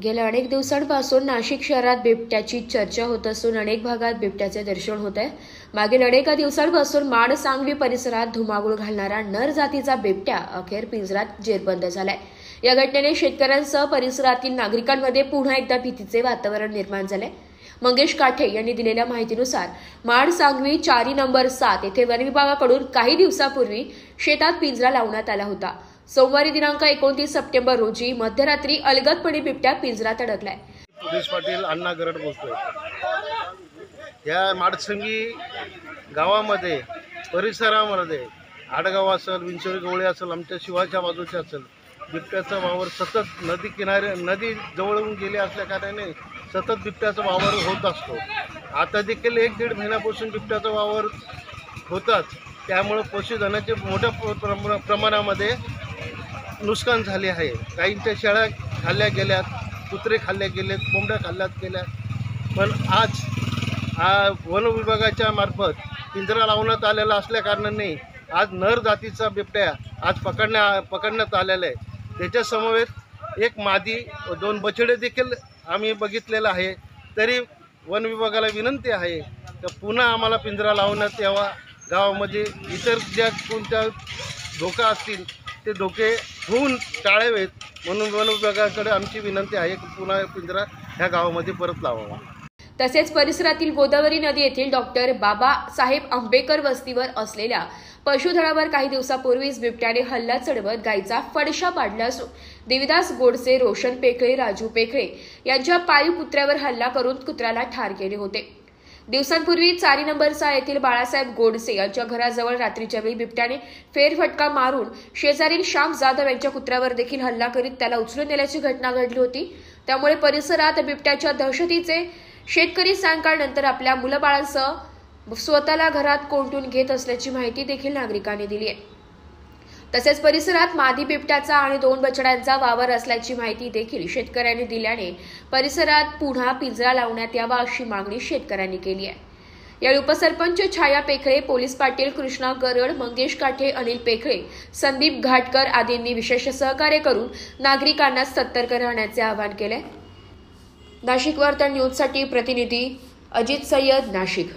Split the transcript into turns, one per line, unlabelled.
गेल्या अनेक दिवसांपासून नाशिक शहरात बिबट्याची चर्चा होत असून अनेक भागात बिबट्याचे दर्शन होत आहे। मागील अनेक दिवसांपासून माड सांगवी परिसरात धुमाकूळ घालणारा नर जातीचा बिबट्या अखेर पिंजऱ्यात जेरबंद झालाय। या घटनेने शेतकऱ्यांसह परिसरातील नागरिकांमध्ये पुन्हा एकदा भीतीचे वातावरण निर्माण झाले। मंगेश काठे यांनी दिलेल्या माहितीनुसार माड सांगवी 4 नंबर 7 येथे वन विभागाकडून काही दिवसापूर्वी शेतात पिंजरा लावण्यात आला होता। सोमवारी दिनांक 29 सप्टेंबर रोजी मध्यरात्री अलगदपणे बिबट्या पिंजरात अडकलाय।
पोलीस पाटील अण्णा गरड बोलतोय। या माडसंगी गावामध्ये परिसरामध्ये आडगाव असेल, विंचोरी गवळे असेल, आमच्या शिवाच्या बाजूचे असेल, बिबट्याचा वावर सतत नदी किनारे नदी जवळून गेले असल्या कारणाने सतत बिबट्याचा वावर होत असतो। आता देखील 1-1.5 महिन्यापासून बिबट्याचा वावर होताच, त्यामुळे पशुधनाचे मोठ्या प्रमाणामध्ये नुकसान झाले आहे। काहींच्या शेळ्या खाल्ल्या गेल्यात, कुत्रे खाल्ले गेलेत, कोंबड्या खाल्ल्यात गेल्यात। पण आज वन विभागाच्या मार्फत पिंजरा लावण्यात आलेला असल्या कारणाने आज नर जातीचा बिबट्या आज पकडण्यात आलेला आहे। त्याच्या समवेत एक मादी व 2 बछडे देखील आम्ही बघितलेलं आहे। तरी वन विभागाला विनंती आहे की पुन्हा आम्हाला पिंजरा लावण्यात यावा। गावामध्ये इतर ज्या कोणत्या धोका असतील ते धोके होऊन टाळावेत, म्हणून वन विभागाकडे आमची विनंती आहे की पुन्हा पिंजरा ह्या गावामध्ये परत लावावा।
तसेच परिसरातील गोदावरी नदी येथील डॉक्टर बाबासाहेब आंबेडकर वस्तीवर असलेल्या पशुधनावर काही दिवसापूर्वीच बिबट्याने हल्ला चढवत गायीचा फडशा पाडला असून देविदास गोडसे, रोशन पेखळे, राजू पेखळे यांच्या पाळीव कुत्र्यावर हल्ला करून कुत्र्याला ठार केले होते। दिवसांपूर्वी 4 नंबर 6 येथील बाळासाहेब गोडसे यांच्या घराजवळ रात्रीच्या वेळी बिबट्याने फेरफटका मारून शेजारील श्याम जाधव यांच्या कुत्र्यावर देखील हल्ला करीत त्याला उचलून नेल्याची घटना घडली होती। त्यामुळे परिसरात बिबट्याच्या दहशतीचे शेतकरी सायंकाळनंतर आपल्या मुलाबाळांसह स्वतःला घरात कोंडून घेत असल्याची माहिती देखील नागरिकांनी दिली आहे। तसेच परिसरात मादी बिबट्याचा आणि 2 बछड्यांचा वावर असल्याची माहिती देखील शेतकऱ्यांनी दिल्याने परिसरात पुन्हा पिंजरा लावण्यात यावा अशी मागणी शेतकऱ्यांनी केली आहे। यावेळी उपसरपंच छाया पेखळे, पोलीस पाटील कृष्णा गरड, मंगेश काठे, अनिल पेखळे, संदीप घाटकर आदींनी विशेष सहकार्य करून नागरिकांना सतर्क राहण्याचे आवाहन केले। नाशिक वार्ता न्यूजसाठी प्रतिनिधी अजित सय्यद, नाशिक।